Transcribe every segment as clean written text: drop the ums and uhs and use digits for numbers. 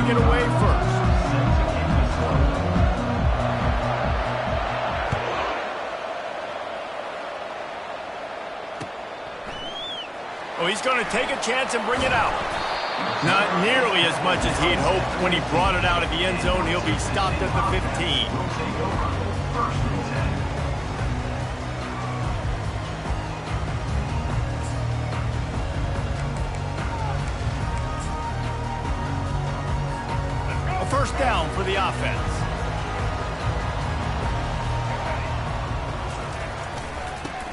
it away first. Oh, he's going to take a chance and bring it out. Not nearly as much as he'd hoped when he brought it out of the end zone. He'll be stopped at the 15. A first down for the offense.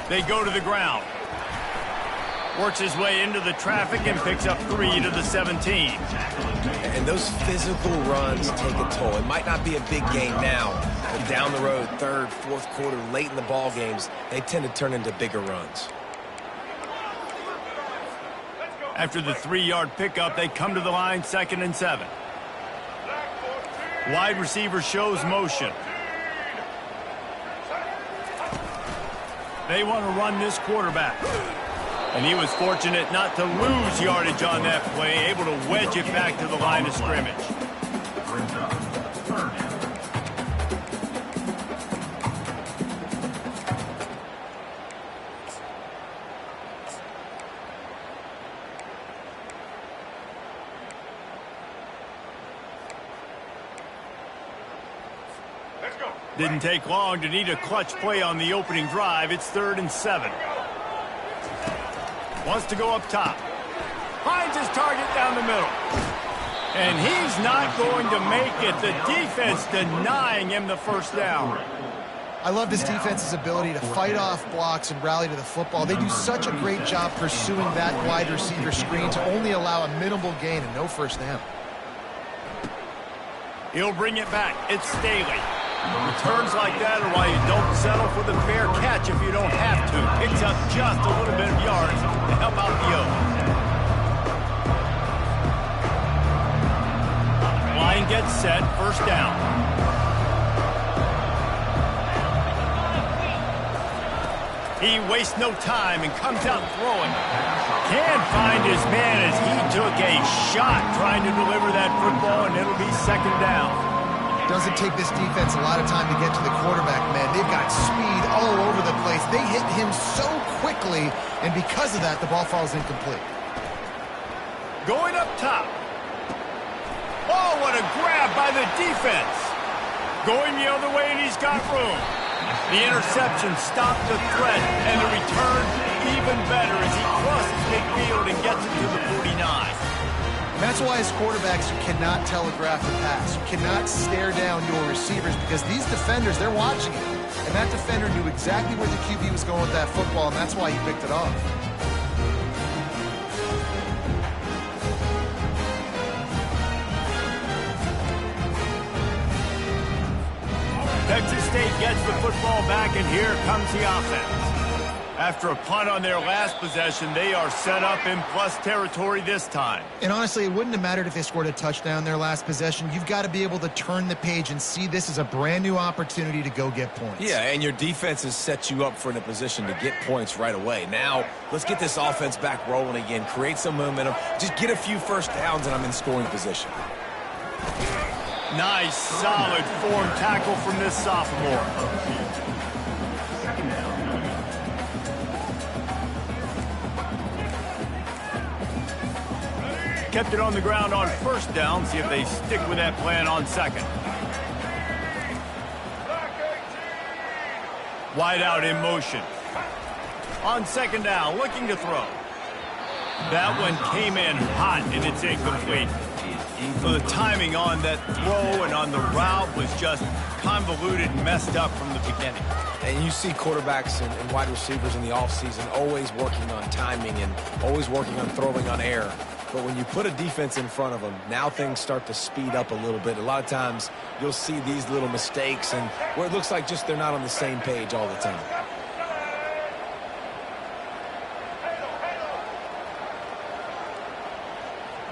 They go to the ground. Works his way into the traffic and picks up 3 to the 17. And those physical runs take a toll. It might not be a big gain now, but down the road, third, fourth quarter, late in the ball games, they tend to turn into bigger runs. After the 3-yard pickup, they come to the line, 2nd and 7. Wide receiver shows motion. They want to run this quarterback. And he was fortunate not to lose yardage on that play, able to wedge it back to the line of scrimmage. Didn't take long to need a clutch play on the opening drive. It's 3rd and 7. Wants to go up top. Finds his target down the middle. And he's not going to make it. The defense denying him the first down. I love this defense's ability to fight off blocks and rally to the football. They do such a great job pursuing that wide receiver screen to only allow a minimal gain and no first down. He'll bring it back. It's Staley. Returns like that are why you don't settle for the fair catch if you don't have to. Picks up just a little bit of yards to help out the O's. Line gets set, first down. He wastes no time and comes out throwing. Can't find his man as he took a shot trying to deliver that football, and it'll be 2nd down. Doesn't take this defense a lot of time to get to the quarterback, man. They've got speed all over the place. They hit him so quickly, and because of that, the ball falls incomplete. Going up top. Oh, what a grab by the defense. Going the other way, and he's got room. The interception stopped the threat, and the return even better as he crosses midfield and gets it to the 49. That's why as quarterbacks you cannot telegraph the pass. You cannot stare down your receivers because these defenders, they're watching it. And that defender knew exactly where the QB was going with that football, and that's why he picked it off. Texas State gets the football back, and here comes the offense. After a punt on their last possession, they are set up in plus territory this time. And honestly, it wouldn't have mattered if they scored a touchdown their last possession. You've got to be able to turn the page and see this as a brand new opportunity to go get points. Yeah, and your defense has set you up for in a position to get points right away. Now, let's get this offense back rolling again, create some momentum, just get a few first downs, and I'm in scoring position. Nice, solid form tackle from this sophomore. Kept it on the ground on first down. See if they stick with that plan on 2nd. Wide out in motion. On 2nd down, looking to throw. That one came in hot, and it's incomplete. So the timing on that throw and on the route was just convoluted and messed up from the beginning. And you see quarterbacks and wide receivers in the offseason always working on timing and always working on throwing on air. But when you put a defense in front of them, now things start to speed up a little bit. A lot of times you'll see these little mistakes and where it looks like just they're not on the same page all the time.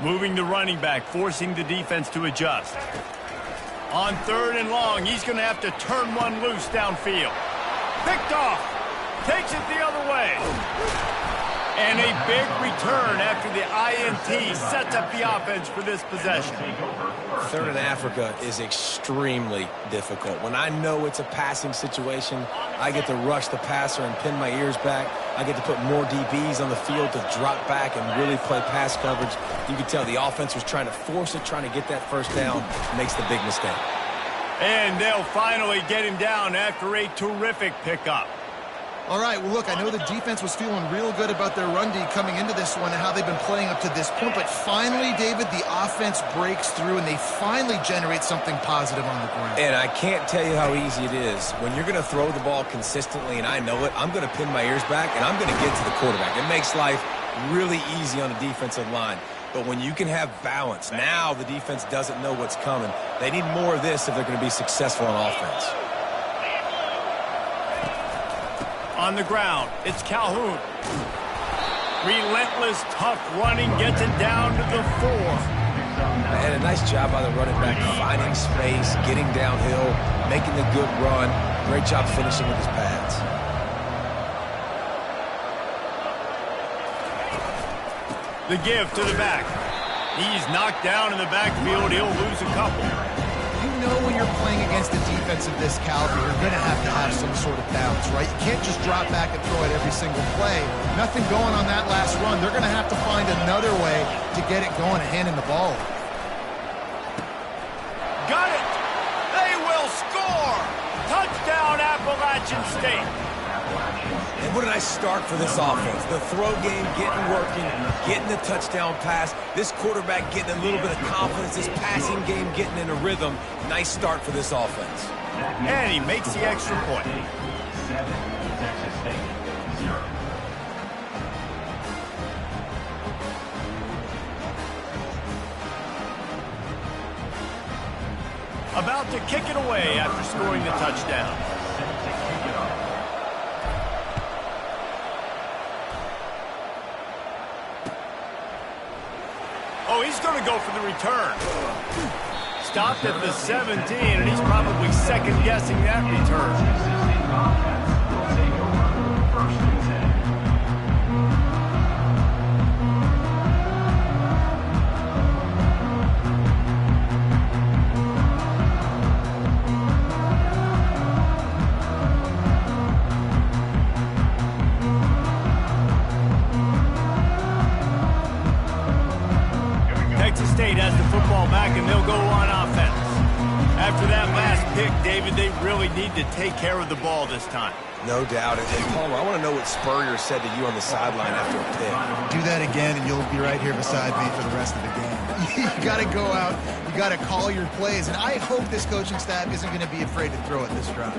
Moving the running back, forcing the defense to adjust. On 3rd and long, he's going to have to turn one loose downfield. Picked off. Takes it the other way. And a big return after the INT sets up the offense for this possession. third in Africa is extremely difficult. When I know it's a passing situation, I get to rush the passer and pin my ears back. I get to put more DBs on the field to drop back and really play pass coverage. You can tell the offense was trying to force it, trying to get that first down, makes the big mistake. And they'll finally get him down after a terrific pickup. All right, well, look, I know the defense was feeling real good about their run D coming into this one and how they've been playing up to this point, but finally, David, the offense breaks through and they finally generate something positive on the ground. And I can't tell you how easy it is. When you're going to throw the ball consistently, and I know it, I'm going to pin my ears back and I'm going to get to the quarterback. It makes life really easy on the defensive line. But when you can have balance, now the defense doesn't know what's coming. They need more of this if they're going to be successful on offense. On the ground, it's Calhoun. Relentless, tough running gets it down to the 4. And a nice job by the running back, finding space, getting downhill, making the good run. Great job finishing with his pads. The give to the back. He's knocked down in the backfield. He'll lose a couple. You know when you're playing against a defense of this caliber, you're going to have some sort of balance, right? You can't just drop back and throw it every single play. Nothing going on that last run. They're going to have to find another way to get it going and handing the ball. Got it! They will score! Touchdown, Appalachian State! And what a nice start for this offense. The throw game getting working, getting the touchdown pass. This quarterback getting a little bit of confidence. This passing game getting in a rhythm. Nice start for this offense. And he makes the extra point. 7, Texas State, 0. About to kick it away after scoring the touchdown. Oh, he's going to go for the return. Stopped at the 17, and he's probably second-guessing that return. Texas State has the football back, and they'll go on offense. After that last pick, David, they really need to take care of the ball this time. No doubt. And Palmer, I want to know what Spurrier said to you on the sideline after a pick. Do that again, and you'll be right here beside me for the rest of the game. You got to go out. You got to call your plays, and I hope this coaching staff isn't going to be afraid to throw it this drive.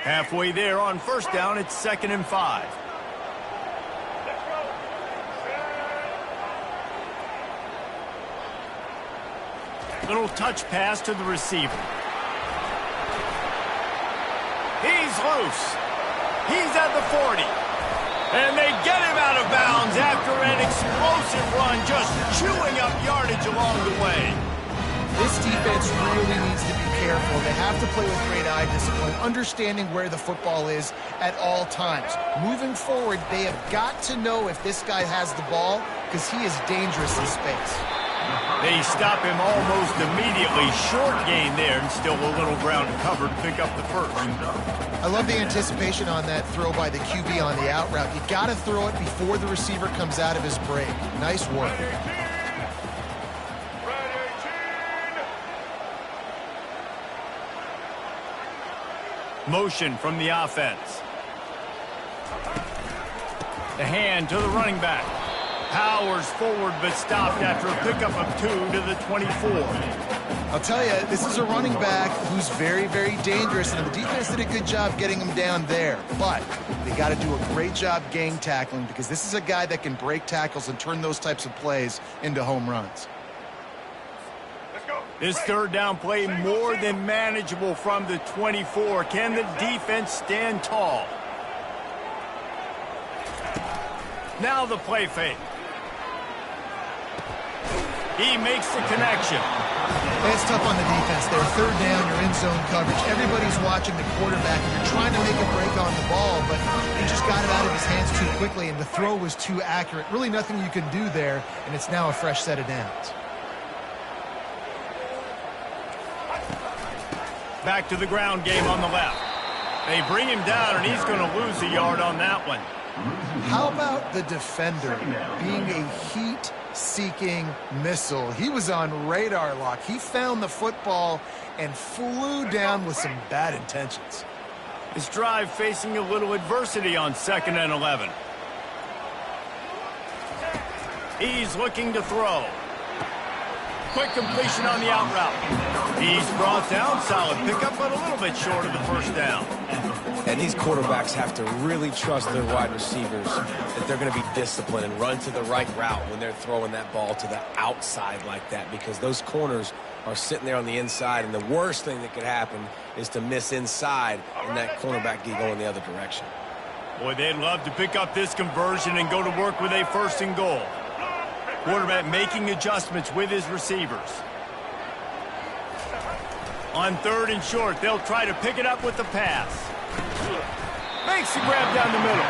Halfway there on first down, it's 2nd and 5. Little touch pass to the receiver. He's loose. He's at the 40. And they get him out of bounds after an explosive run, just chewing up yardage along the way. This defense really needs to be careful. They have to play with great eye discipline, understanding where the football is at all times. Moving forward, they have got to know if this guy has the ball, because he is dangerous in space. They stop him almost immediately. Short gain there, and still a little ground covered to pick up the first. I love the anticipation on that throw by the QB on the out route. You got to throw it before the receiver comes out of his break. Nice work. Motion from the offense. The hand to the running back. Powers forward, but stopped after a pickup of 2 to the 24. I'll tell you, this is a running back who's very, very dangerous, and the defense did a good job getting him down there. But they got to do a great job gang tackling, because this is a guy that can break tackles and turn those types of plays into home runs. This third down play more than manageable from the 24. Can the defense stand tall? Now the play fake. He makes the connection. It's tough on the defense there. Third down, you're in zone coverage. Everybody's watching the quarterback, and you're trying to make a break on the ball, but he just got it out of his hands too quickly, and the throw was too accurate. Really nothing you can do there, and it's now a fresh set of downs. Back to the ground game on the left. They bring him down, and he's going to lose a yard on that one. How about the defender being a heat-seeking missile? He was on radar lock. He found the football and flew down with some bad intentions. His drive facing a little adversity on 2nd and 11. He's looking to throw. Quick completion on the out route. He's brought down. Solid pickup, but a little bit short of the first down. And these quarterbacks have to really trust their wide receivers that they're going to be disciplined and run to the right route when they're throwing that ball to the outside like that, because those corners are sitting there on the inside, and the worst thing that could happen is to miss inside and that cornerback get going the other direction. Boy, they'd love to pick up this conversion and go to work with a 1st and goal. Quarterback making adjustments with his receivers. On 3rd and short, they'll try to pick it up with the pass. Makes the grab down the middle.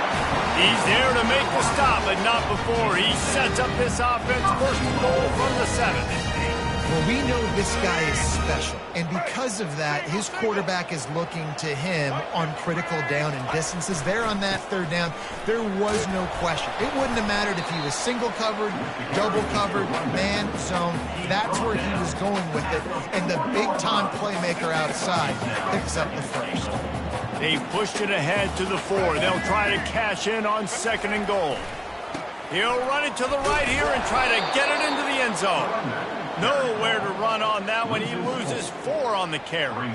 He's there to make the stop, but not before. He sets up this offense. 1st and goal from the 7. Well, we know this guy is special, and because of that, his quarterback is looking to him on critical down and distances. There on that 3rd down, there was no question. It wouldn't have mattered if he was single covered, double covered, man, zone. That's where he was going with it, and the big-time playmaker outside picks up the 1st. They pushed it ahead to the 4. They'll try to cash in on 2nd and goal. He'll run it to the right here and try to get it into the end zone. Nowhere to run on that one. He loses 4 on the carry.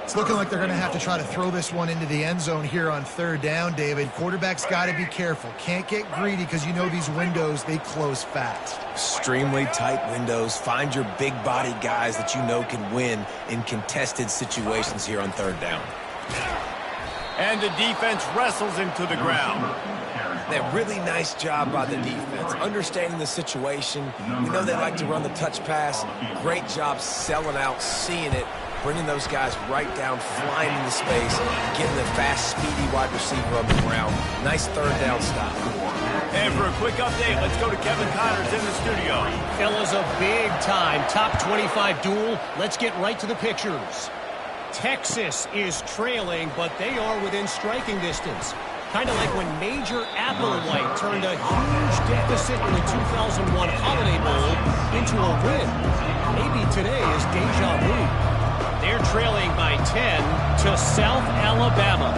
It's looking like they're going to have to try to throw this one into the end zone here on 3rd down, David. Quarterback's got to be careful. Can't get greedy because you know these windows, they close fast. Extremely tight windows. Find your big body guys that you know can win in contested situations here on 3rd down. And the defense wrestles him to the ground. That really nice job by the defense, understanding the situation. We know they like to run the touch pass. Great job selling out, seeing it, bringing those guys right down, flying into space, getting the fast, speedy wide receiver on the ground. Nice 3rd down stop. And for a quick update, let's go to Kevin Connors in the studio. Fellas, a big-time top 25 duel. Let's get right to the pictures. Texas is trailing, but they are within striking distance. Kind of like when Major Applewhite turned a huge deficit in the 2001 Holiday Bowl into a win. Maybe today is deja vu. They're trailing by 10 to South Alabama.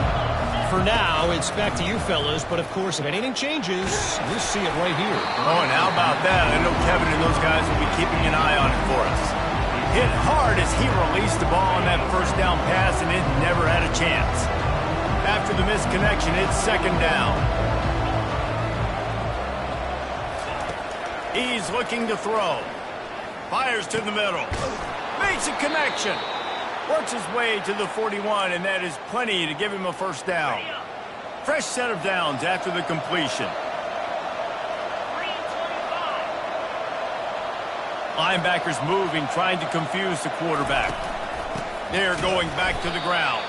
For now, it's back to you fellas, but of course, if anything changes, we'll see it right here. Oh, and how about that? I know Kevin and those guys will be keeping an eye on it for us. Hit hard as he released the ball on that 1st down pass, and it never had a chance. After the missed connection, it's 2nd down. He's looking to throw. Fires to the middle. Makes a connection. Works his way to the 41, and that is plenty to give him a 1st down. Fresh set of downs after the completion. Linebackers moving, trying to confuse the quarterback. They're going back to the ground.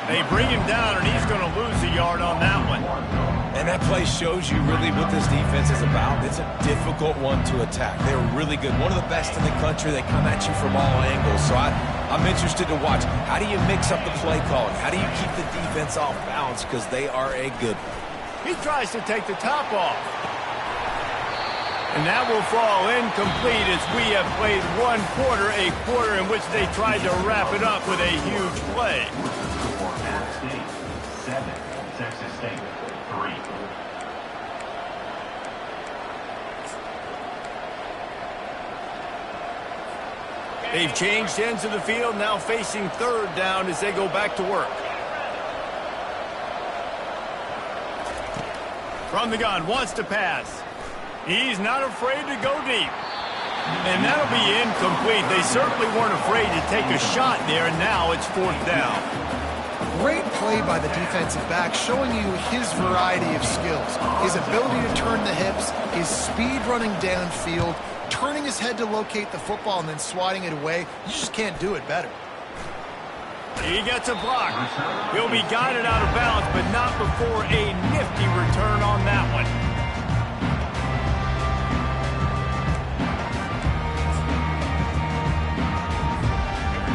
They bring him down, and he's going to lose a yard on that one. And that play shows you really what this defense is about. It's a difficult one to attack. They're really good. One of the best in the country. They come at you from all angles. So I'm interested to watch. How do you mix up the play calling? How do you keep the defense off balance? Because they are a good one. He tries to take the top off. And that will fall incomplete as we have played 1 quarter, a quarter in which they tried to wrap it up with a huge play. App State 7, Texas State 3. They've changed ends of the field, now facing 3rd down as they go back to work. From the gun, wants to pass. He's not afraid to go deep. And that'll be incomplete. They certainly weren't afraid to take a shot there, and now it's 4th down. Great play by the defensive back, showing you his variety of skills. His ability to turn the hips, his speed running downfield, turning his head to locate the football and then swatting it away. You just can't do it better. He gets a block. He'll be guided out of bounds, but not before a nifty return on that one.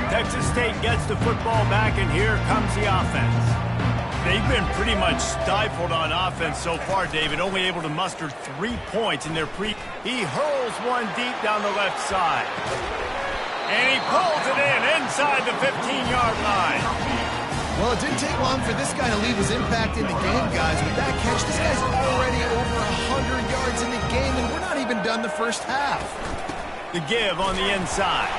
Texas State gets the football back, and here comes the offense. They've been pretty much stifled on offense so far, David, only able to muster 3 points in their He hurls one deep down the left side. And he pulls it in inside the 15-yard line. Well, it didn't take long for this guy to leave his impact in the game, guys. With that catch, this guy's already over 100 yards in the game, and we're not even done the first half. The give on the inside.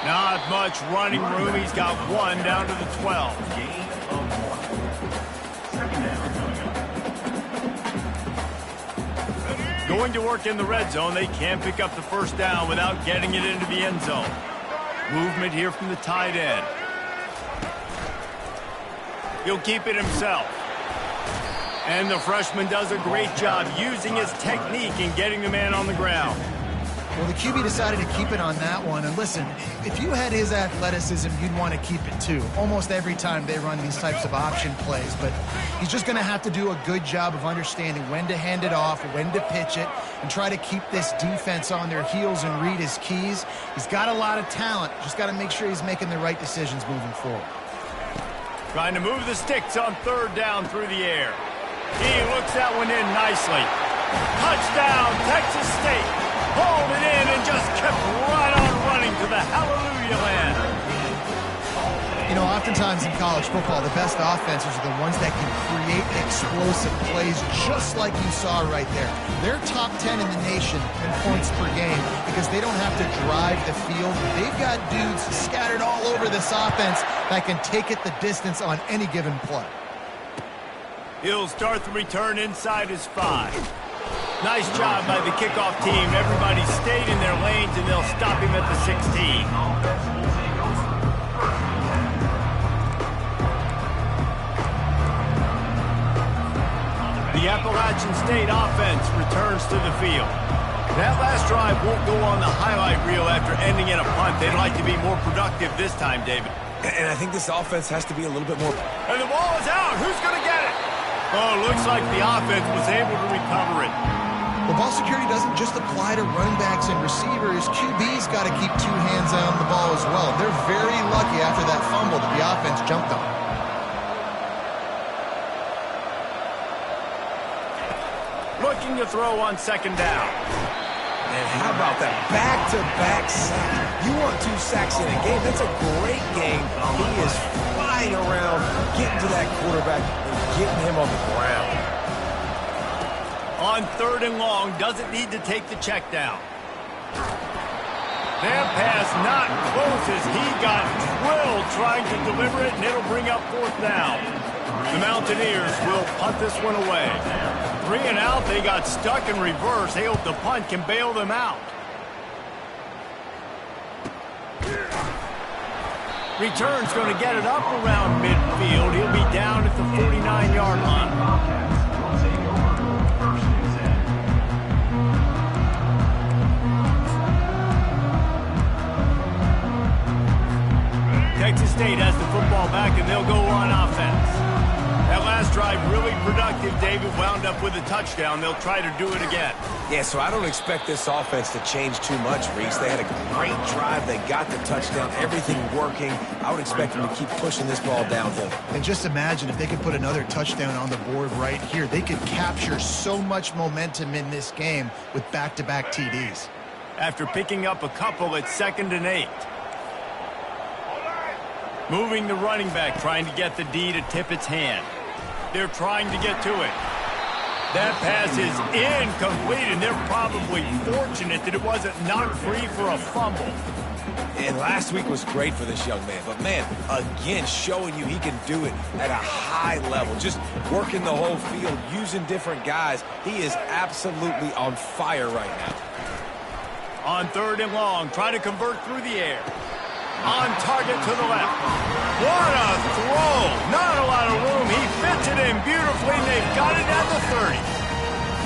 Not much running room. He's got one down to the 12. Going to work in the red zone. They can't pick up the first down without getting it into the end zone. Movement here from the tight end. He'll keep it himself. And the freshman does a great job using his technique and getting the man on the ground. Well, the QB decided to keep it on that one. And listen, if you had his athleticism, you'd want to keep it too. Almost every time they run these types of option plays. But he's just going to have to do a good job of understanding when to hand it off, when to pitch it, and try to keep this defense on their heels and read his keys. He's got a lot of talent. Just got to make sure he's making the right decisions moving forward. Trying to move the sticks on third down through the air. He looks that one in nicely. Touchdown, Texas State. Pulled it in and just kept right on running to the hallelujah land. You know, oftentimes in college football, the best offenses are the ones that can create explosive plays just like you saw right there. They're top 10 in the nation in points per game because they don't have to drive the field. They've got dudes scattered all over this offense that can take it the distance on any given play. He'll start the return inside his 5. Nice job by the kickoff team. Everybody stayed in their lanes, and they'll stop him at the 16. The Appalachian State offense returns to the field. That last drive won't go on the highlight reel after ending in a punt. They'd like to be more productive this time, David. And I think this offense has to be a little bit more... And the ball is out. Who's going to get it? Oh, looks like the offense was able to recover it. Well, ball security doesn't just apply to running backs and receivers. QB's got to keep 2 hands on the ball as well. They're very lucky after that fumble that the offense jumped on. Looking to throw on second down. And how about that back-to-back sack? You want 2 sacks in a game. That's a great game. He is flying around, getting to that quarterback and getting him on the ground. On third and long, doesn't need to take the check down. That pass not close as he got drilled trying to deliver it, and it'll bring up fourth down. The Mountaineers will punt this one away. 3 and out, they got stuck in reverse. They hope the punt can bail them out. Return's going to get it up around midfield. He'll be down at the 49-yard line. Texas State has the football back, and they'll go on offense. That last drive really productive. David wound up with a touchdown. They'll try to do it again. Yeah, so I don't expect this offense to change too much, Reese. They had a great drive. They got the touchdown. Everything working. I would expect them to keep pushing this ball downhill. And just imagine if they could put another touchdown on the board right here. They could capture so much momentum in this game with back-to-back TDs. After picking up a couple at 2nd and 8. Moving the running back, trying to get the D to tip its hand. They're trying to get to it. That pass is incomplete, and they're probably fortunate that it wasn't knocked free for a fumble. And last week was great for this young man. But, man, again, showing you he can do it at a high level. Just working the whole field, using different guys. He is absolutely on fire right now. On third and long, trying to convert through the air. On target to the left. What a throw. Not a lot of room. He fits it in beautifully, and they've got it at the 30.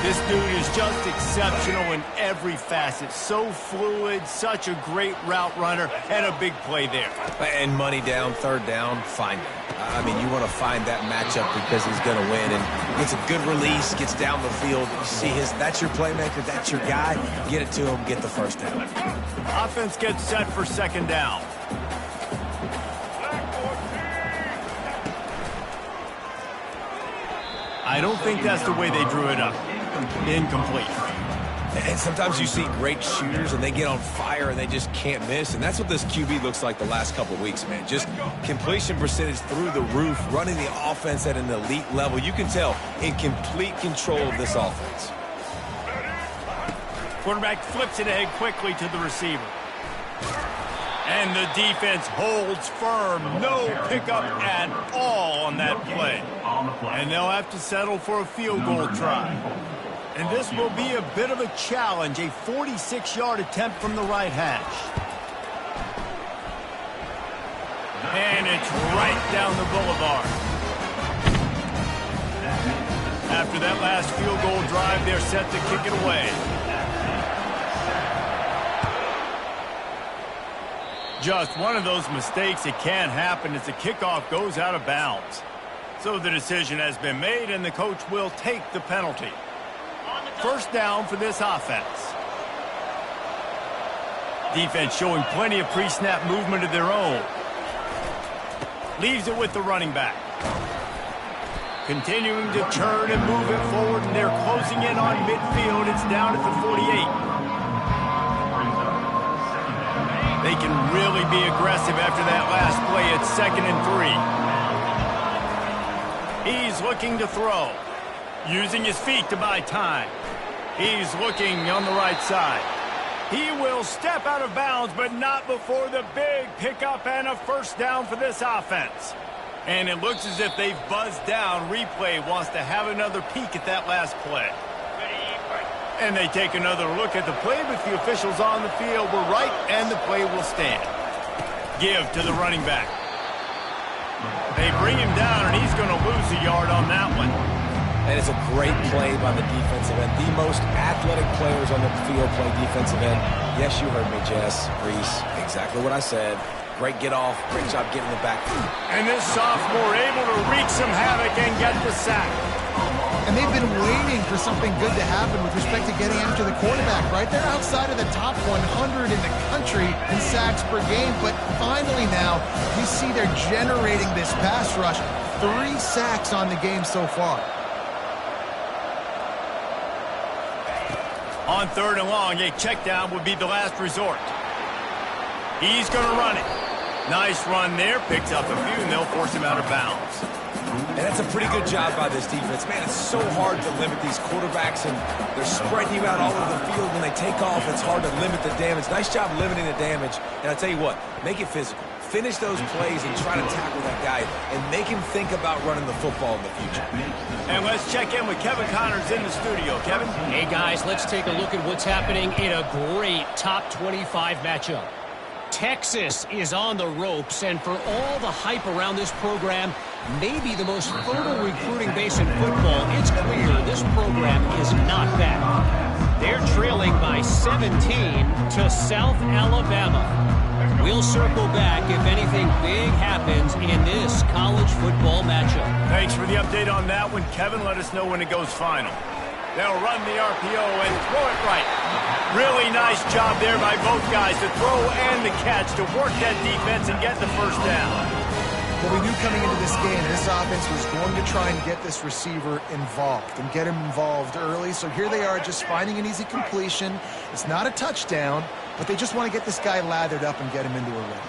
This dude is just exceptional in every facet. So fluid, such a great route runner, and a big play there. And money down, third down, find him. I mean, you want to find that matchup because he's going to win. And gets a good release, gets down the field. You see that's your playmaker, that's your guy. Get it to him, get the first down. Offense gets set for second down. I don't think that's the way they drew it up. Incomplete. And sometimes you see great shooters and they get on fire and they just can't miss. And that's what this QB looks like the last couple of weeks, man. Just completion percentage through the roof, running the offense at an elite level. You can tell in complete control of this offense. Quarterback flips it ahead quickly to the receiver. And the defense holds firm. No pickup at all on that play. And they'll have to settle for a field goal try. And this will be a bit of a challenge, a 46-yard attempt from the right hash. And it's right down the boulevard. After that last field goal drive, they're set to kick it away. Just one of those mistakes that can happen as the kickoff goes out of bounds. So the decision has been made, and the coach will take the penalty. First down for this offense. Defense showing plenty of pre-snap movement of their own. Leaves it with the running back. Continuing to turn and move it forward, and they're closing in on midfield. It's down at the 48. They can really be aggressive after that last play. It's 2nd and 3. He's looking to throw. Using his feet to buy time. He's looking on the right side. He will step out of bounds, but not before the big pickup and a first down for this offense. And it looks as if they've buzzed down. Replay wants to have another peek at that last play. And they take another look at the play, but the officials on the field were right, and the play will stand. Give to the running back. They bring him down, and he's going to lose a yard on that one. And it's a great play by the defensive end. The most athletic players on the field play defensive end. Yes, you heard me, Jess, Reese. Exactly what I said. Great get off. Great job getting the back. And this sophomore able to wreak some havoc and get the sack. And they've been waiting for something good to happen with respect to getting after the quarterback, right? They're outside of the top 100 in the country in sacks per game, but finally now you see they're generating this pass rush. 3 sacks on the game so far. On 3rd and long, a check down would be the last resort. He's going to run it. Nice run there. Picks up a few, and they'll force him out of bounds. And that's a pretty good job by this defense. Man, it's so hard to limit these quarterbacks, and they're spreading you out all over the field. When they take off, it's hard to limit the damage. Nice job limiting the damage. And I'll tell you what, make it physical. Finish those plays and try to tackle that guy and make him think about running the football in the future. And let's check in with Kevin Connors in the studio. Kevin? Hey, guys, let's take a look at what's happening in a great top 25 matchup. Texas is on the ropes, and for all the hype around this program, maybe the most fertile recruiting base in football, it's clear this program is not bad. They're trailing by 17 to South Alabama. We'll circle back if anything big happens in this college football matchup. Thanks for the update on that one, Kevin. Let us know when it goes final. They'll run the RPO and throw it right. Really nice job there by both guys to throw and the catch to work that defense and get the first down. Well, we knew coming into this game, this offense was going to try and get this receiver involved and get him involved early. So here they are just finding an easy completion. It's not a touchdown, but they just want to get this guy lathered up and get him into a run.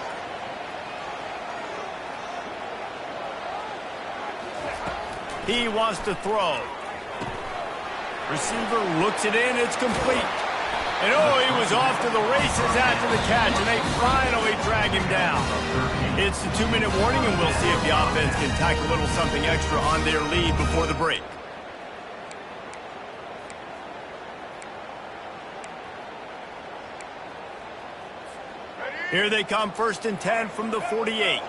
He wants to throw. Receiver looks it in. It's complete. And oh, he was off to the races after the catch, and they finally drag him down. It's the 2-minute warning, and we'll see if the offense can tack a little something extra on their lead before the break. Here they come, 1st and 10 from the 48.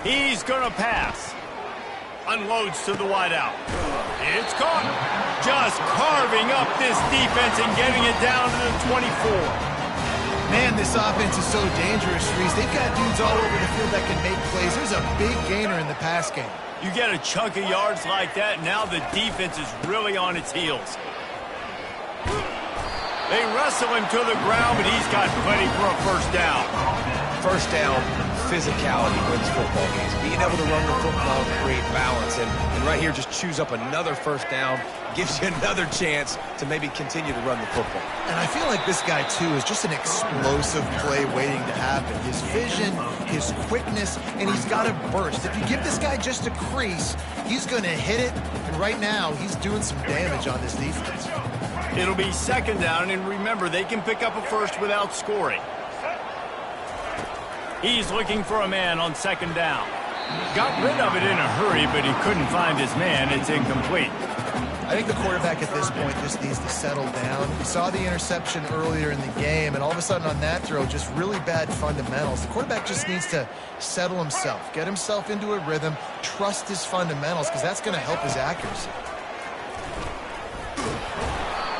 He's going to pass. Unloads to the wideout. It's caught. Just carving up this defense and getting it down to the 24. Man, this offense is so dangerous, Reese. They've got dudes all over the field that can make plays. There's a big gainer in the pass game. You get a chunk of yards like that, now the defense is really on its heels. They wrestle him to the ground, but he's got plenty for a first down. First down, physicality wins football games. Being able to run the football and create balance. And right here, just choose up another first down, gives you another chance to maybe continue to run the football. And I feel like this guy, too, is just an explosive play waiting to happen. His vision, his quickness, and he's got a burst. If you give this guy just a crease, he's going to hit it. And right now, he's doing some damage on this defense. It'll be second down, and remember, they can pick up a first without scoring. He's looking for a man on second down. Got rid of it in a hurry, but he couldn't find his man. It's incomplete. I think the quarterback at this point just needs to settle down. We saw the interception earlier in the game, and all of a sudden on that throw, just really bad fundamentals. The quarterback just needs to settle himself, get himself into a rhythm, trust his fundamentals, because that's going to help his accuracy.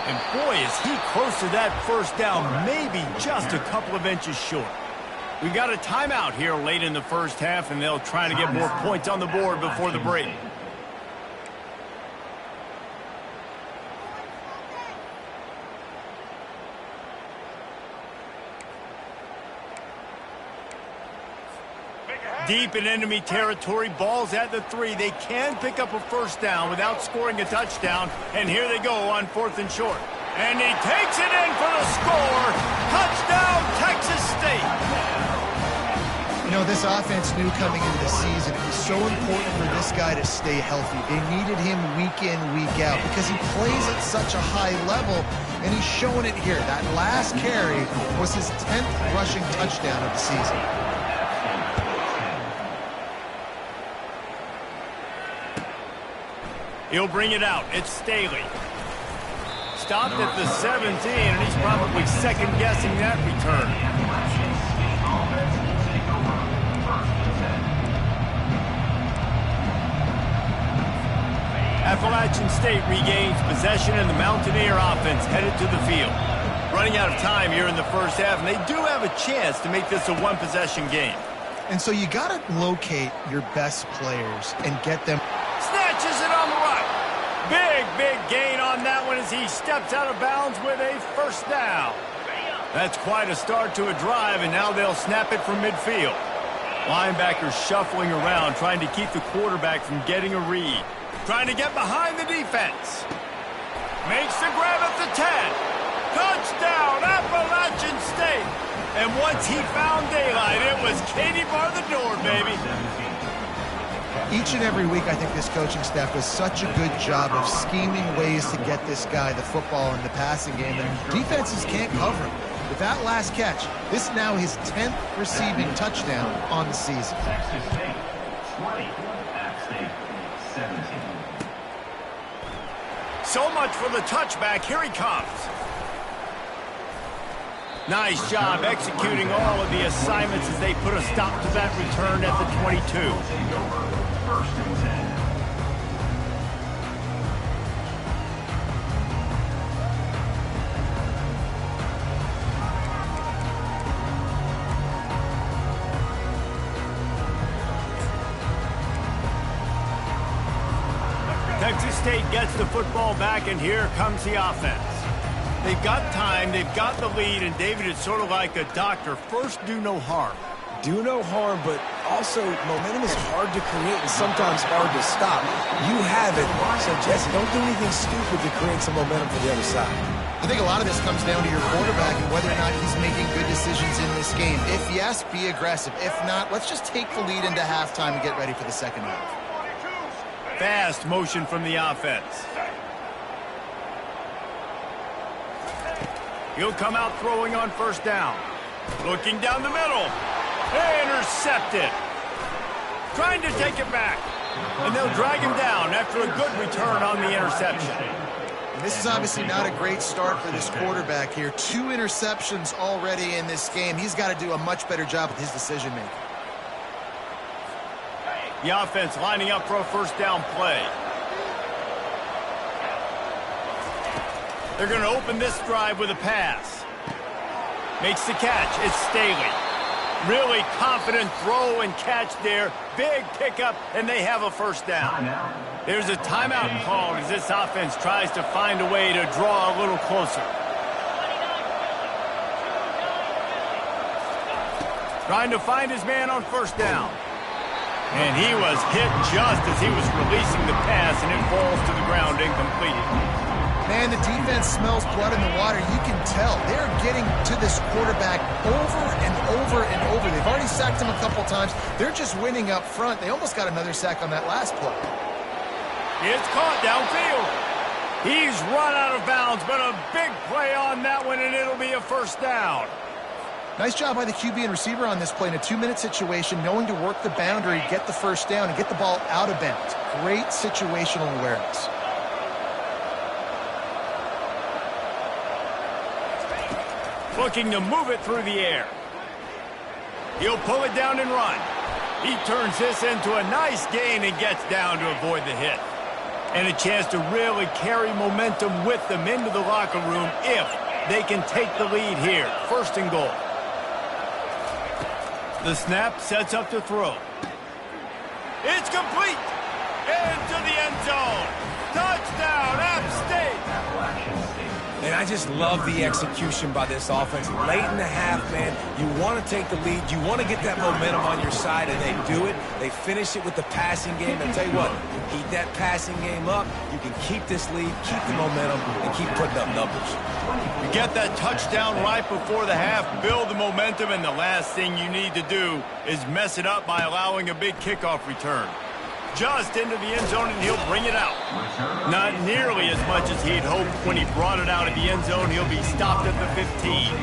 And boy, is he close to that first down, maybe just a couple of inches short. We got a timeout here late in the first half, and they'll try to get more points on the board before the break. Deep in enemy territory, ball's at the 3. They can pick up a first down without scoring a touchdown, and here they go on 4th and short. And he takes it in for the score. Touchdown, Texas State. You know, this offense knew coming into the season it was so important for this guy to stay healthy. They needed him week in, week out because he plays at such a high level, and he's showing it here. That last carry was his 10th rushing touchdown of the season. He'll bring it out. It's Staley. Stopped at the 17, and he's probably second-guessing that return. Appalachian State regains possession, and the Mountaineer offense headed to the field. Running out of time here in the first half, and they do have a chance to make this a one-possession game. And so you got to locate your best players and get them. Snatches it on the right. Big gain on that one as he steps out of bounds with a first down. That's quite a start to a drive, and now they'll snap it from midfield. Linebackers shuffling around, trying to keep the quarterback from getting a read. Trying to get behind the defense. Makes the grab at the 10. Touchdown, Appalachian State. And once he found daylight, it was Katie bar the door, baby. Each and every week, I think this coaching staff does such a good job of scheming ways to get this guy the football in the passing game, and defenses can't cover him. With that last catch, this is now his 10th receiving touchdown on the season. Texas State 20, App State 17. So much for the touchback. Here he comes. Nice job executing all of the assignments as they put a stop to that return at the 22. First and 10. Texas State gets the football back, and here comes the offense. They've got time, they've got the lead, and David, it's sort of like a doctor. First, do no harm. Do no harm, but also momentum is hard to create and sometimes hard to stop. You have it, so Jesse, don't do anything stupid to create some momentum for the other side. I think a lot of this comes down to your quarterback and whether or not he's making good decisions in this game. If yes, be aggressive. If not, let's just take the lead into halftime and get ready for the second half. Fast motion from the offense. He'll come out throwing on first down. Looking down the middle. Intercepted. Trying to take it back. And they'll drag him down after a good return on the interception. And this is obviously not a great start for this quarterback here. 2 interceptions already in this game. He's got to do a much better job with his decision-making. The offense lining up for a first down play. They're going to open this drive with a pass. Makes the catch. It's Staley. Really confident throw and catch there. Big pickup, and they have a first down. There's a timeout called as this offense tries to find a way to draw a little closer. Trying to find his man on first down. And he was hit just as he was releasing the pass, and it falls to the ground incomplete. Man, the defense smells blood in the water. You can tell. They're getting to this quarterback over and over and over. They've already sacked him a couple times. They're just winning up front. They almost got another sack on that last play. It's caught downfield. He's run out of bounds, but a big play on that one, and it'll be a first down. Nice job by the QB and receiver on this play in a 2-minute situation, knowing to work the boundary, get the first down, and get the ball out of bounds. Great situational awareness. Looking to move it through the air. He'll pull it down and run. He turns this into a nice gain and gets down to avoid the hit. And a chance to really carry momentum with them into the locker room if they can take the lead here. First and goal. The snap sets up to throw. It's complete. Into the end zone. Touchdown, App State. And I just love the execution by this offense. Late in the half, man, you want to take the lead. You want to get that momentum on your side, and they do it. They finish it with the passing game. And tell you what, keep that passing game up. You can keep this lead, keep the momentum, and keep putting up numbers. You get that touchdown right before the half, build the momentum, and the last thing you need to do is mess it up by allowing a big kickoff return. Just into the end zone, and he'll bring it out. Not nearly as much as he'd hoped when he brought it out of the end zone. He'll be stopped at the 15.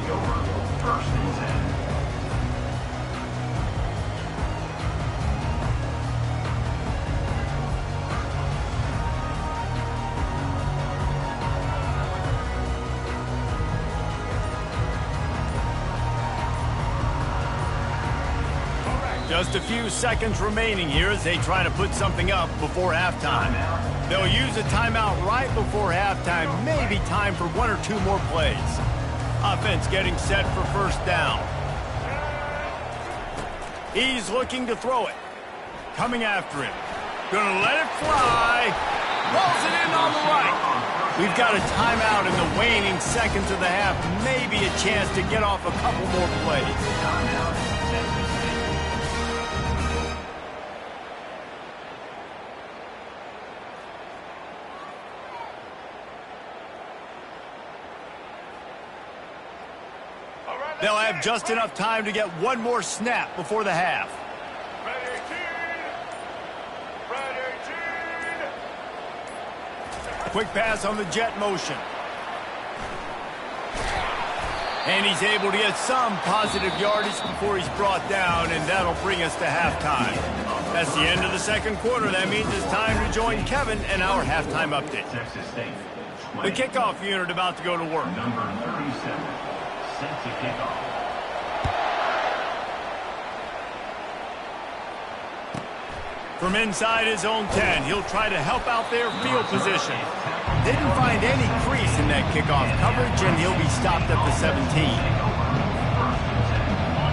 Just a few seconds remaining here as they try to put something up before halftime. They'll use a timeout right before halftime, maybe time for one or two more plays. Offense getting set for first down. He's looking to throw it. Coming after him. Gonna let it fly. Rolls it in on the right. We've got a timeout in the waning seconds of the half. Maybe a chance to get off a couple more plays. They'll have just enough time to get one more snap before the half. Quick pass on the jet motion. And he's able to get some positive yardage before he's brought down, and that'll bring us to halftime. That's the end of the second quarter. That means it's time to join Kevin and our halftime update. The kickoff unit about to go to work. Number 37. Set to kick off. From inside his own 10, he'll try to help out their field position. Didn't find any crease in that kickoff coverage, and he'll be stopped at the 17.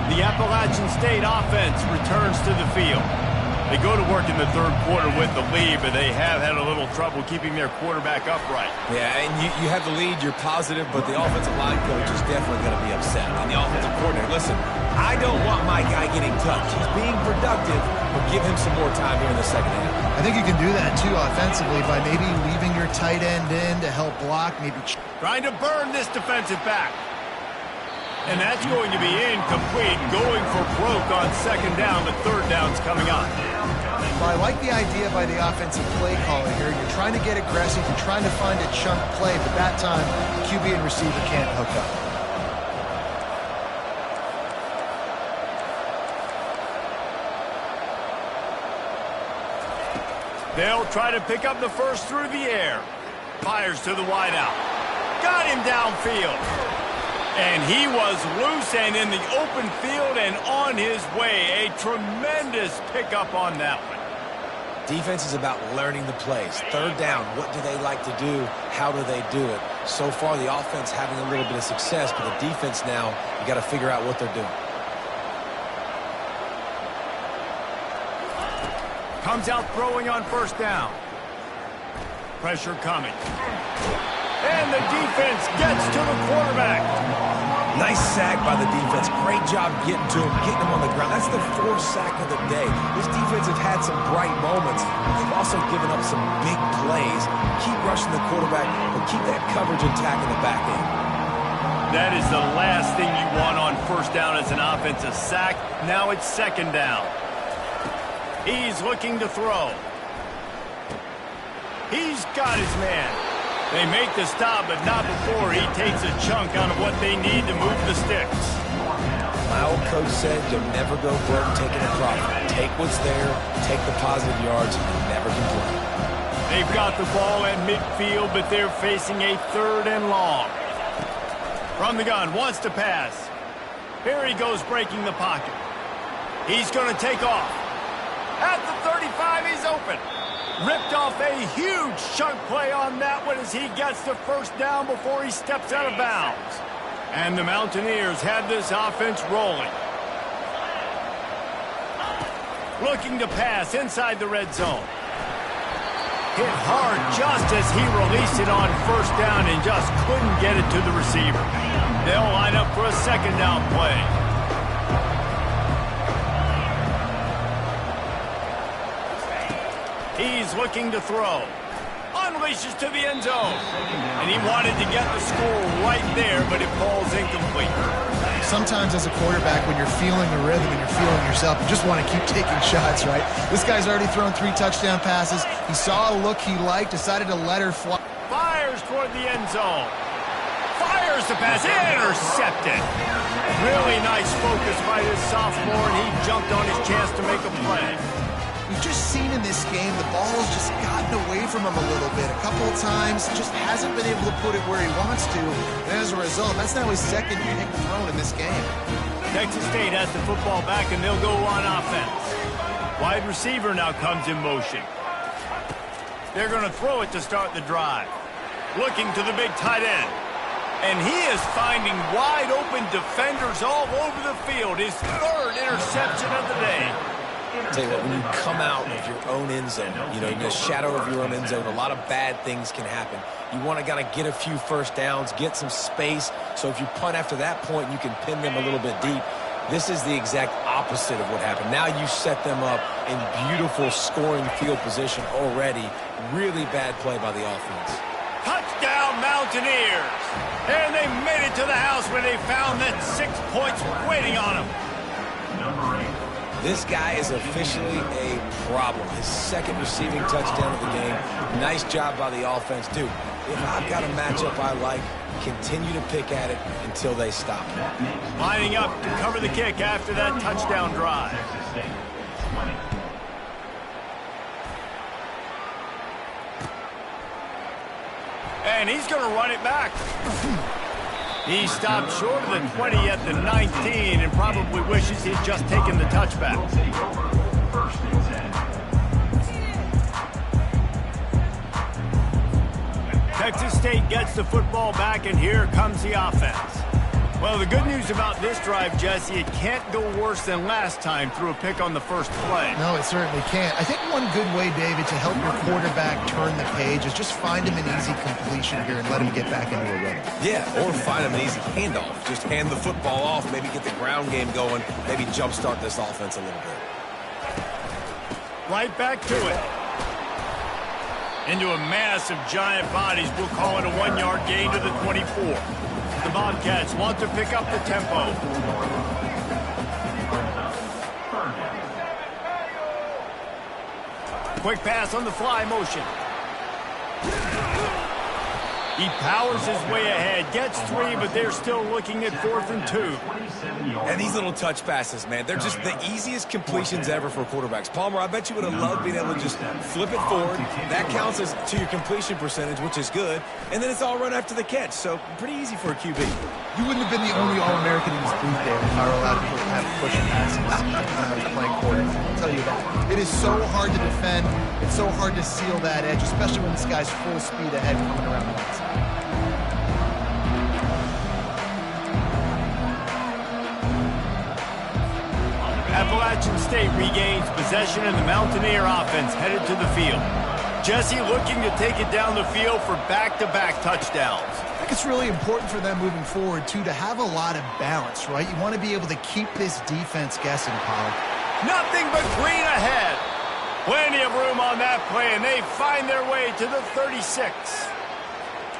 The Appalachian State offense returns to the field. They go to work in the third quarter with the lead, but they have had a little trouble keeping their quarterback upright. Yeah, and you have the lead, you're positive, but the offensive line coach is definitely going to be upset. And the offensive coordinator, listen, I don't want my guy getting touched. He's being productive, but give him some more time here in the second half. I think you can do that, too, offensively, by maybe leaving your tight end in to help block, maybe trying to burn this defensive back. And that's going to be incomplete, going for broke on second down, but third down's coming on. Well, I like the idea by the offensive play caller here. You're trying to get aggressive. You're trying to find a chunk play, but that time, QB and receiver can't hook up. They'll try to pick up the first through the air. Fires to the wideout. Got him downfield. And he was loose and in the open field and on his way. A tremendous pickup on that one. Defense is about learning the plays. Third down, what do they like to do? How do they do it? So far, the offense having a little bit of success, but the defense now, you got to figure out what they're doing. Comes out throwing on first down. Pressure coming. And the defense gets to the quarterback. Nice sack by the defense. Great job getting to him, getting him on the ground. That's the fourth sack of the day. This defense have had some bright moments. They've also given up some big plays. Keep rushing the quarterback, but keep that coverage intact in the back end. That is the last thing you want on first down as an offensive sack. Now it's second down. He's looking to throw. He's got his man. They make the stop, but not before he takes a chunk out of what they need to move the sticks. My old coach said you'll never go broke taking a profit. Take what's there, take the positive yards, and never complain. They've got the ball at midfield, but they're facing a third and long. From the gun, wants to pass. Here he goes breaking the pocket. He's going to take off. At the 35, he's open. Ripped off a huge chunk play on that one as he gets the first down before he steps out of bounds. And the Mountaineers have this offense rolling. Looking to pass inside the red zone. Hit hard just as he released it on first down and just couldn't get it to the receiver. They'll line up for a second down play. He's looking to throw. Unleashes to the end zone. And he wanted to get the score right there, but it falls incomplete. Sometimes as a quarterback, when you're feeling the rhythm and you're feeling yourself, you just want to keep taking shots, right? This guy's already thrown 3 touchdown passes. He saw a look he liked, decided to let her fly. Fires toward the end zone. Fires the pass. Intercepted. Really nice focus by this sophomore, and he jumped on his chance to make a play. We've just seen in this game the ball's just gotten away from him a little bit. A couple of times, just hasn't been able to put it where he wants to. And as a result, that's now his second pick thrown in this game. Texas State has the football back, and they'll go on offense. Wide receiver now comes in motion. They're going to throw it to start the drive. Looking to the big tight end. And he is finding wide open defenders all over the field. His third interception of the day. Tell you what, when you come out of your own end zone, in the shadow of your own end zone, a lot of bad things can happen. You want to kind of get a few first downs, get some space, so if you punt after that point, you can pin them a little bit deep. This is the exact opposite of what happened. Now you set them up in beautiful scoring field position already. Really bad play by the offense. Touchdown, Mountaineers! And they made it to the house where they found that 6 points waiting on them. Number 8. This guy is officially a problem. His second receiving touchdown of the game. Nice job by the offense. Dude, if I've got a matchup I like, continue to pick at it until they stop. Lining up to cover the kick after that touchdown drive. And he's going to run it back. He stopped short of the 20 at the 19 and probably wishes he'd just taken the touchback. Texas State gets the football back, and here comes the offense. Well, the good news about this drive, Jesse, it can't go worse than last time through a pick on the first play. No, it certainly can't. I think one good way, David, to help your quarterback turn the page is just find him an easy completion here and let him get back into a rhythm. Yeah, or find him an easy handoff. Just hand the football off, maybe get the ground game going, maybe jumpstart this offense a little bit. Right back to it. Into a mass of giant bodies. We'll call it a 1-yard gain to the 24. The Bobcats want to pick up the tempo. Quick pass on the fly motion. He powers his way ahead, gets 3, but they're still looking at 4th and 2. And these little touch passes, man, they're just the easiest completions ever for quarterbacks. Palmer, I bet you would have loved being able to just flip it forward. That counts as to your completion percentage, which is good. And then it's all run after the catch, so pretty easy for a QB. You wouldn't have been the only All-American in this booth there if I were allowed to have push passes when I was playing quarterback. I'll tell you that. It is so hard to defend. It's so hard to seal that edge, especially when this guy's full speed ahead coming around the outside. Appalachian State regains possession and the Mountaineer offense headed to the field. Jesse looking to take it down the field for back-to-back touchdowns. I think it's really important for them moving forward, too, to have a lot of balance, right? You want to be able to keep this defense guessing, Pollard. Nothing but green ahead. Plenty of room on that play, and they find their way to the 36.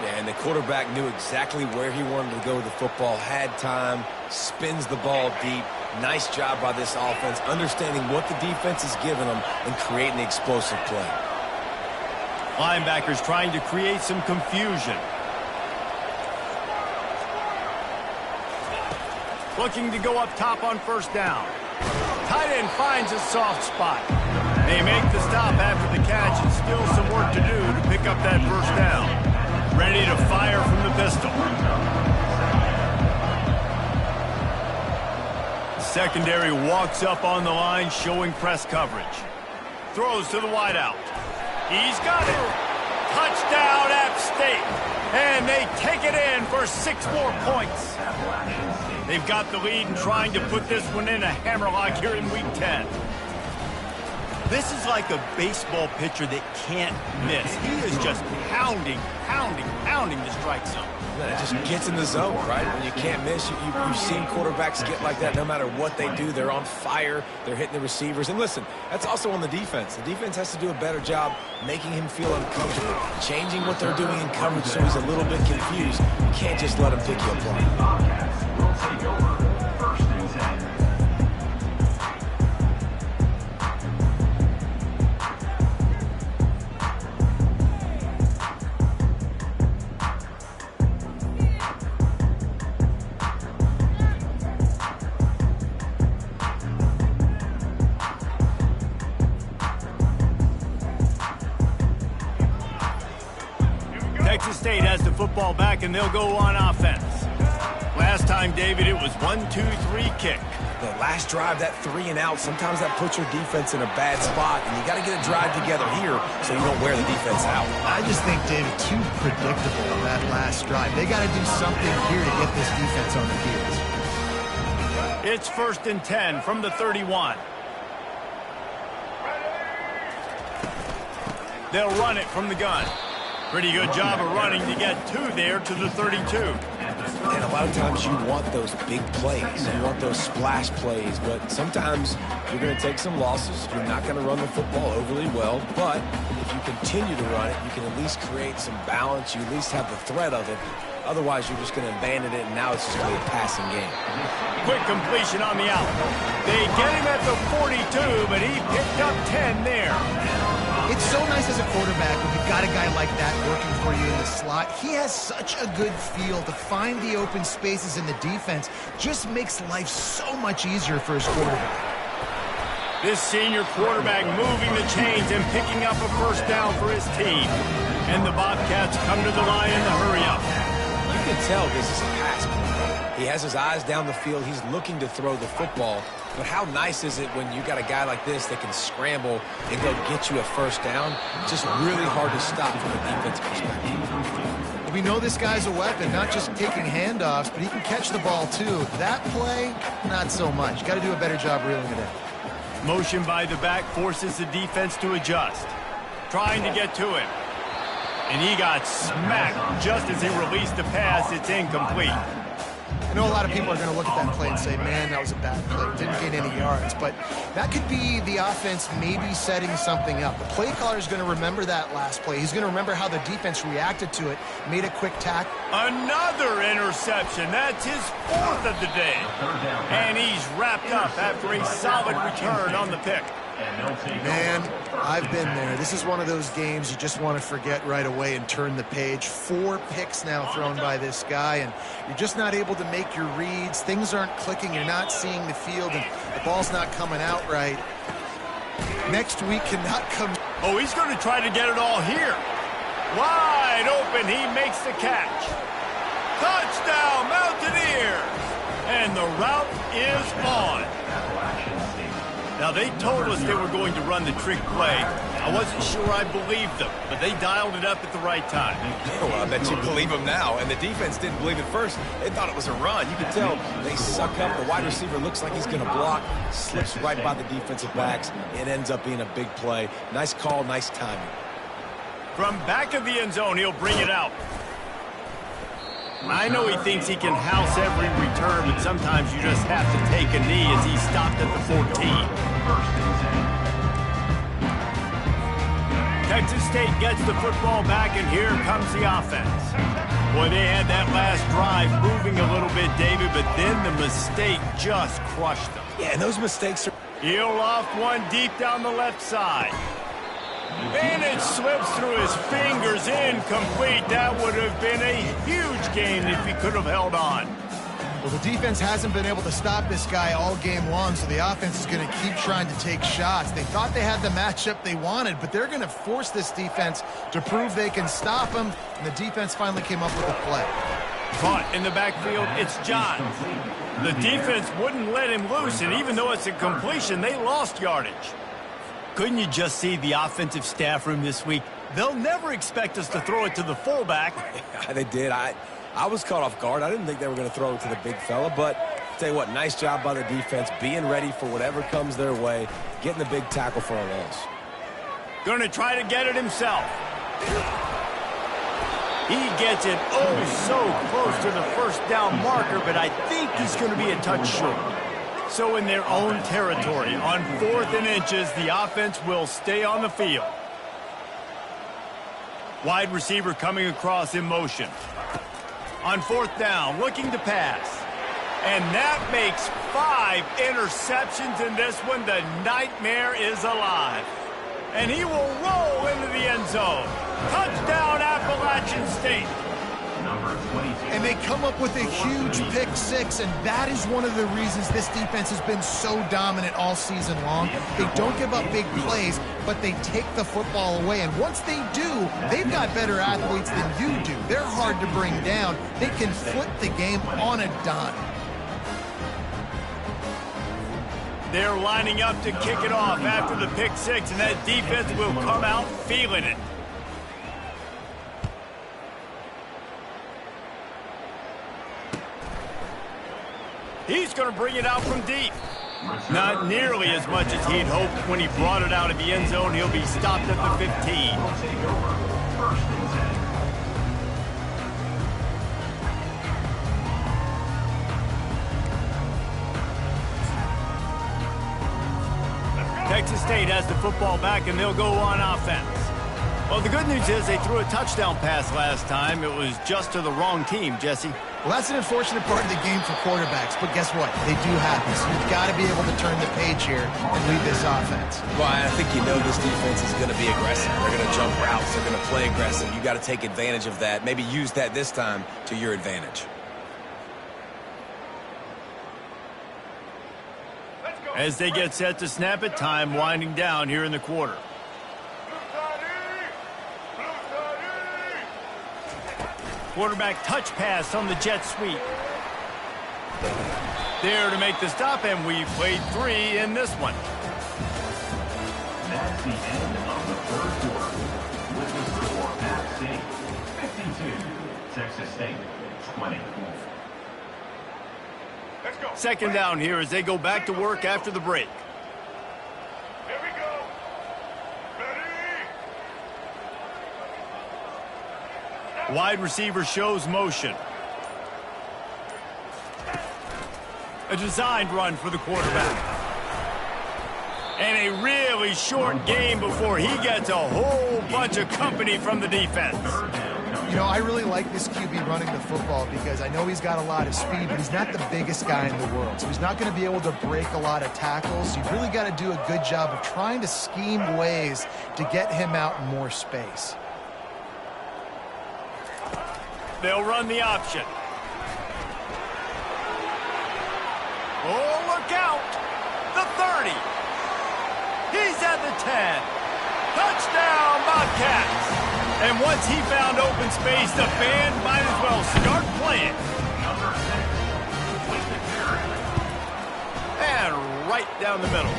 Yeah, and the quarterback knew exactly where he wanted to go with the football, had time, spins the ball deep. Nice job by this offense, understanding what the defense is giving them and creating the explosive play. Linebackers trying to create some confusion. Looking to go up top on 1st down. Tight end finds a soft spot. They make the stop after the catch and still some work to do to pick up that 1st down. Ready to fire from the pistol. Secondary walks up on the line, showing press coverage. Throws to the wideout. He's got it. Touchdown, App State. And they take it in for 6 more points. They've got the lead and trying to put this one in a hammerlock here in Week 10. This is like a baseball pitcher that can't miss. He is just pounding the strike zone. It just gets in the zone, right? When you can't miss, you've seen quarterbacks get like that no matter what they do. They're on fire. They're hitting the receivers. And listen, that's also on the defense. The defense has to do a better job making him feel uncomfortable, changing what they're doing in coverage so he's a little bit confused. You can't just let him pick you apart. Will take over 1st and 10. Texas State has the football back, and they'll go on offense. Last time, David, it was 1-2-3 kick. The last drive, that 3 and out, sometimes that puts your defense in a bad spot, and you got to get a drive together here so you don't wear the defense out. I just think, David, too predictable that last drive. They got to do something here to get this defense on their heels. It's 1st and 10 from the 31. They'll run it from the gun. Pretty good job of running to get 2 there to the 32. And a lot of times you want those big plays. You want those splash plays. But sometimes you're going to take some losses. You're not going to run the football overly well. But if you continue to run it, you can at least create some balance. You at least have the threat of it. Otherwise, you're just going to abandon it, and now it's just going to be a passing game. Quick completion on the out. They get him at the 42, but he picked up 10 there. It's so nice as a quarterback when you've got a guy like that working for you in the slot. He has such a good feel to find the open spaces in the defense. Just makes life so much easier for his quarterback. This senior quarterback moving the chains and picking up a 1st down for his team. And the Bobcats come to the line in the hurry-up. You can tell this is a pass play. He has his eyes down the field. He's looking to throw the football. But how nice is it when you got a guy like this that can scramble and go get you a 1st down? Just really hard to stop from a defensive perspective. We know this guy's a weapon, not just taking handoffs, but he can catch the ball too. That play, not so much. Got to do a better job reeling it in. Motion by the back forces the defense to adjust. Trying to get to him. And he got smacked just as he released the pass. It's incomplete. I know a lot of people are going to look at that play and say, man, that was a bad play. Didn't gain any yards. But that could be the offense maybe setting something up. The play caller is going to remember that last play. He's going to remember how the defense reacted to it, made a quick tackle. Another interception. That's his 4th of the day. And he's wrapped up after a solid return on the pick. Man, I've been there. This is one of those games you just want to forget right away and turn the page. 4 picks now thrown by this guy, and you're just not able to make your reads. Things aren't clicking. You're not seeing the field, and the ball's not coming out right. Next week cannot come. Oh, he's going to try to get it all here. Wide open, he makes the catch. Touchdown, Mountaineers! And the route is on. Now, they told us they were going to run the trick play. I wasn't sure I believed them, but they dialed it up at the right time. Well, I bet you believe them now. And the defense didn't believe it first. They thought it was a run. You can tell they suck up. The wide receiver looks like he's going to block, slips right by the defensive backs. It ends up being a big play. Nice call, nice timing. From back of the end zone, he'll bring it out. I know he thinks he can house every return, but sometimes you just have to take a knee as he stopped at the 14. Texas State gets the football back, and here comes the offense. Boy, they had that last drive moving a little bit, David, but then the mistake just crushed them. Yeah, and those mistakes are... He'll off one deep down the left side. And it slips through his fingers, incomplete. That would have been a huge gain if he could have held on. Well, the defense hasn't been able to stop this guy all game long, so the offense is going to keep trying to take shots. They thought they had the matchup they wanted, but they're going to force this defense to prove they can stop him, and the defense finally came up with a play. Caught in the backfield, it's Johns. The defense wouldn't let him loose, and even though it's a completion, they lost yardage. Couldn't you just see the offensive staff room this week? They'll never expect us to throw it to the fullback. Yeah, they did. I was caught off guard. I didn't think they were going to throw it to the big fella, but I'll tell you what, nice job by the defense, being ready for whatever comes their way, getting the big tackle for a loss. Going to try to get it himself. He gets it so close to the first down marker, but I think he's going to be a touch short. So in their own territory, on 4th and inches, the offense will stay on the field. Wide receiver coming across in motion. On 4th down, looking to pass. And that makes 5 interceptions in this one. The nightmare is alive. And he will roll into the end zone. Touchdown, Appalachian State. And they come up with a huge pick 6, and that is one of the reasons this defense has been so dominant all season long. They don't give up big plays, but they take the football away. And once they do, they've got better athletes than you do. They're hard to bring down. They can flip the game on a dime. They're lining up to kick it off after the pick 6, and that defense will come out feeling it. He's going to bring it out from deep. Not nearly as much as he'd hoped when he brought it out of the end zone. He'll be stopped at the 15. Texas State has the football back, and they'll go on offense. Well, the good news is they threw a touchdown pass last time. It was just to the wrong team, Jesse. Well, that's an unfortunate part of the game for quarterbacks, but guess what? They do happen. So you've got to be able to turn the page here and lead this offense. Well, I think you know this defense is going to be aggressive. They're going to jump routes. They're going to play aggressive. You got to take advantage of that. Maybe use that this time to your advantage. As they get set to snap it, time winding down here in the quarter. Quarterback touch pass on the jet sweep. There to make the stop, and we've played 3 in this one. That's the end of the third quarter. With the score at State 52, Texas State 20. Let's go. Second down here as they go back to work after the break. Here we go. Ready? Wide receiver shows motion. A designed run for the quarterback. And a really short game before he gets a whole bunch of company from the defense. You know, I really like this QB running the football because I know he's got a lot of speed, but he's not the biggest guy in the world. So he's not going to be able to break a lot of tackles. You've really got to do a good job of trying to scheme ways to get him out in more space. They'll run the option. Oh, look out! The 30. He's at the 10. Touchdown, Bobcats! And once he found open space, the band might as well start playing. Number 6, with the carry. And right down the middle.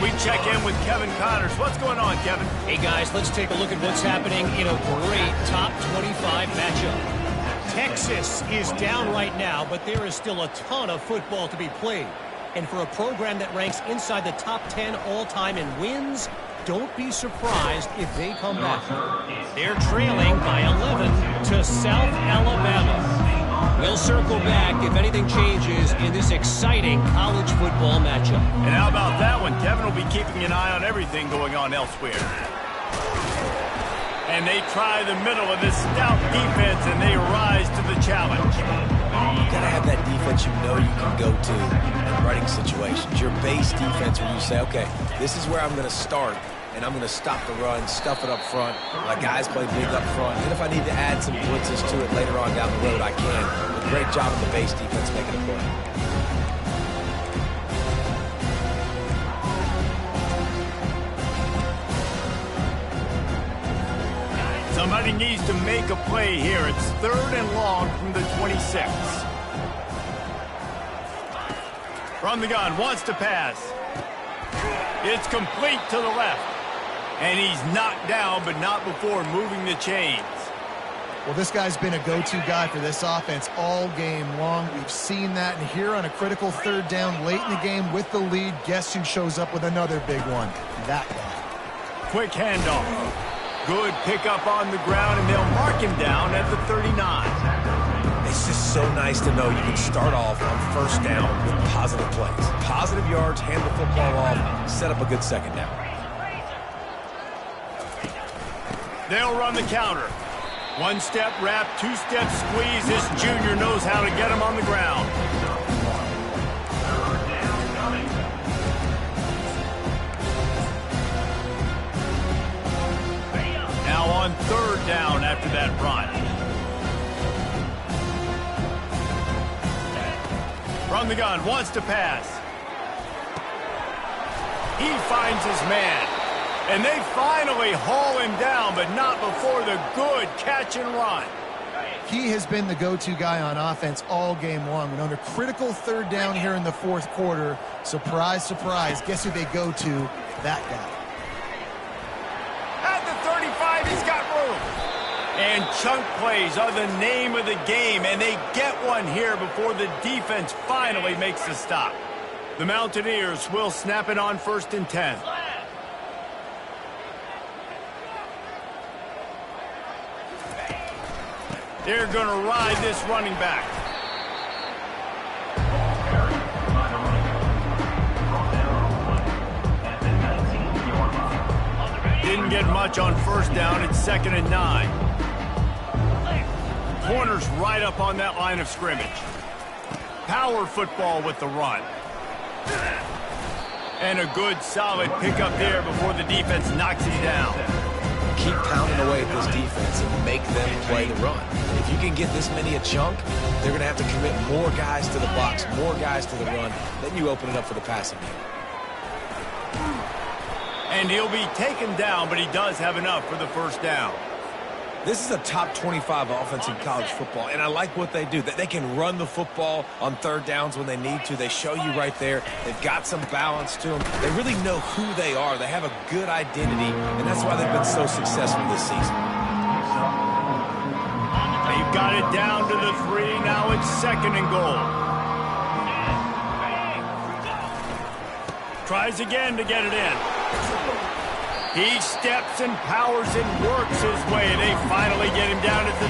We check in with Kevin Connors. What's going on, Kevin? Hey, guys, let's take a look at what's happening in a great top 25 matchup. Texas is down right now, but there is still a ton of football to be played. And for a program that ranks inside the top 10 all-time in wins, don't be surprised if they come back. They're trailing by 11 to South Alabama. We'll circle back if anything changes in this exciting college football matchup. And how about that one? Kevin will be keeping an eye on everything going on elsewhere. And they try the middle of this stout defense, and they rise to the challenge. You've got to have that defense you know you can go to in running situations. Your base defense where you say, okay, this is where I'm going to start, and I'm going to stop the run, stuff it up front. My guys play big up front. And if I need to add some blitzes to it later on down the road, I can. But great job of the base defense making a play. Somebody needs to make a play here. It's 3rd and long from the 26. From the gun, wants to pass. It's complete to the left. And he's knocked down, but not before moving the chains. Well, this guy's been a go-to guy for this offense all game long. We've seen that. And here on a critical 3rd down late in the game with the lead, guess who shows up with another big one? That guy. Quick handoff. Good pickup on the ground, and they'll mark him down at the 39. It's just so nice to know you can start off on 1st down with positive plays. Positive yards, hand the football off, set up a good 2nd down. They'll run the counter. 1-step wrap, 2-step squeeze. This junior knows how to get him on the ground. Now on 3rd down after that run. From the gun, wants to pass. He finds his man. And they finally haul him down, but not before the good catch and run. He has been the go-to guy on offense all game long. And under critical 3rd down here in the 4th quarter, surprise, surprise, guess who they go to? That guy. At the 35, he's got room. And chunk plays are the name of the game, and they get one here before the defense finally makes the stop. The Mountaineers will snap it on 1st and 10. They're going to ride this running back. Didn't get much on 1st down. It's 2nd and 9. Corners right up on that line of scrimmage. Power football with the run. And a good solid pickup there before the defense knocks him down. Keep pounding away at this defense and make them play the run. If you can get this many a chunk, they're going to have to commit more guys to the box, more guys to the run. Then you open it up for the passing game. And he'll be taken down, but he does have enough for the 1st down. This is a top 25 offense in college football, and I like what they do. They can run the football on 3rd downs when they need to. They show you right there. They've got some balance to them. They really know who they are. They have a good identity, and that's why they've been so successful this season. They've got it down to the 3. Now it's 2nd and goal. Tries again to get it in. He steps and powers and works his way. They finally get him down at the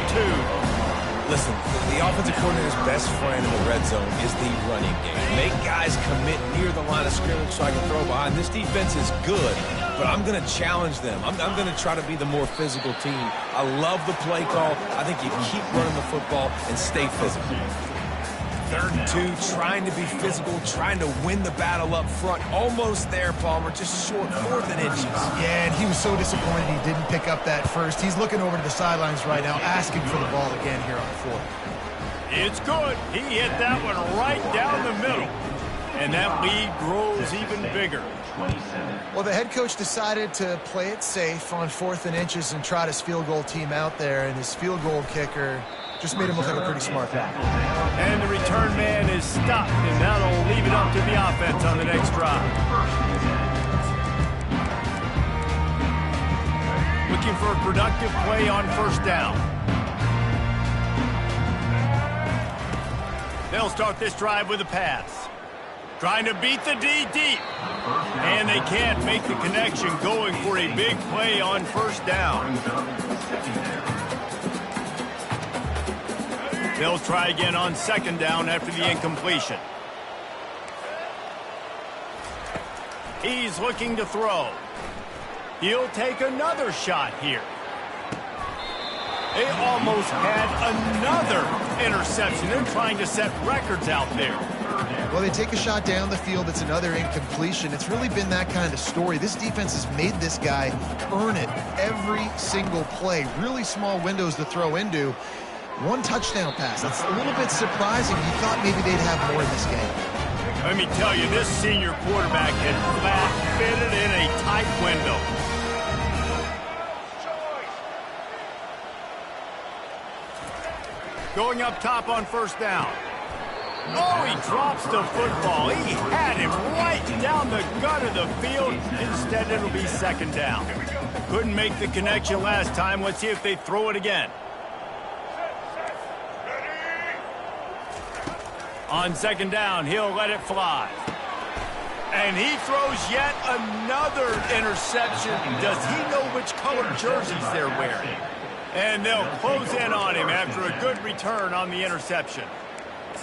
2. Listen, the offensive coordinator's best friend in the red zone is the running game. Make guys commit near the line of scrimmage so I can throw behind. This defense is good, but I'm going to challenge them. I'm going to try to be the more physical team. I love the play call. I think you keep running the football and stay physical. 3rd and 2, trying to be physical, trying to win the battle up front. Almost there, Palmer, just short, 4th and inches. Yeah, and he was so disappointed he didn't pick up that first. He's looking over to the sidelines right now, asking for the ball again here on 4th. It's good. He hit that one right down the middle. And that lead grows even bigger. Well, the head coach decided to play it safe on 4th and inches and trot his field goal team out there, and his field goal kicker just made him look like a pretty smart guy. And the return man is stopped, and that'll leave it up to the offense on the next drive. Looking for a productive play on 1st down. They'll start this drive with a pass. Trying to beat the D deep. And they can't make the connection, going for a big play on 1st down. They'll try again on 2nd down after the incompletion. He's looking to throw. He'll take another shot here. They almost had another interception. They're trying to set records out there. Well, they take a shot down the field. It's another incompletion. It's really been that kind of story. This defense has made this guy earn it every single play. Really small windows to throw into. 1 touchdown pass. That's a little bit surprising. You thought maybe they'd have more in this game. Let me tell you, this senior quarterback had flat fitted in a tight window. Going up top on 1st down. Oh, he drops the football. He had him right down the gut of the field. Instead, it'll be 2nd down. Couldn't make the connection last time. Let's see if they throw it again. On 2nd down, he'll let it fly. And he throws yet another interception. Does he know which color jerseys they're wearing? And they'll close in on him after a good return on the interception.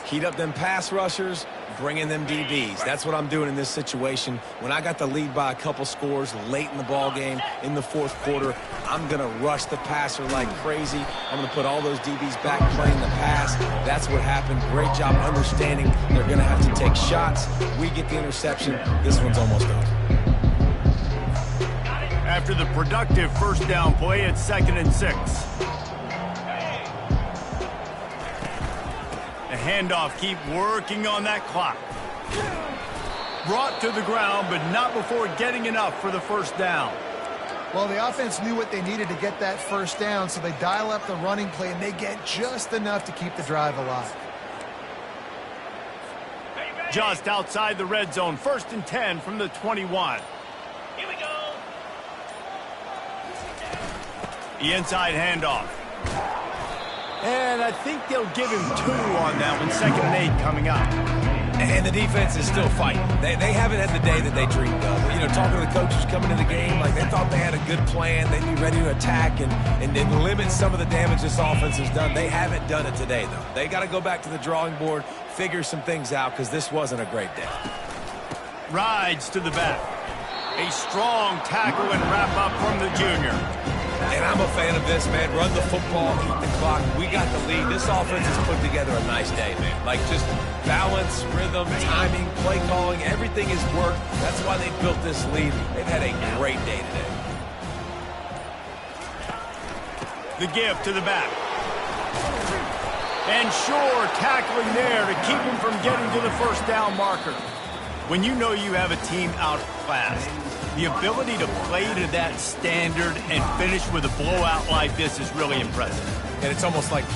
Heat up them pass rushers, bring in them DBs. That's what I'm doing in this situation. When I got the lead by a couple scores late in the ball game, in the 4th quarter, I'm going to rush the passer like crazy. I'm going to put all those DBs back playing the pass. That's what happened. Great job understanding they're going to have to take shots. We get the interception. This one's almost over. After the productive 1st down play, it's 2nd and 6. The handoff, keep working on that clock. Brought to the ground, but not before getting enough for the 1st down. Well, the offense knew what they needed to get that 1st down, so they dial up the running play, and they get just enough to keep the drive alive. Just outside the red zone, 1st and 10 from the 21. Here we go. The inside handoff. And I think they'll give him 2 on that one. 2nd and 8 coming up. And the defense is still fighting. They haven't had the day that they dreamed of. You know, talking to the coaches coming into the game, like they thought they had a good plan. They'd be ready to attack and limit some of the damage this offense has done. They haven't done it today, though. They got to go back to the drawing board, figure some things out, because this wasn't a great day. Rides to the back. A strong tackle and wrap up from the junior. And I'm a fan of this, man. Run the football, eat the clock. We got the lead. This offense has put together a nice day, man. Like just balance, rhythm, timing, play calling, everything has worked. That's why they built this lead. They've had a great day today. The give to the back. And sure, tackling there to keep him from getting to the 1st down marker. When you know you have a team outclassed, the ability to play to that standard and finish with a blowout like this is really impressive. And it's almost like playing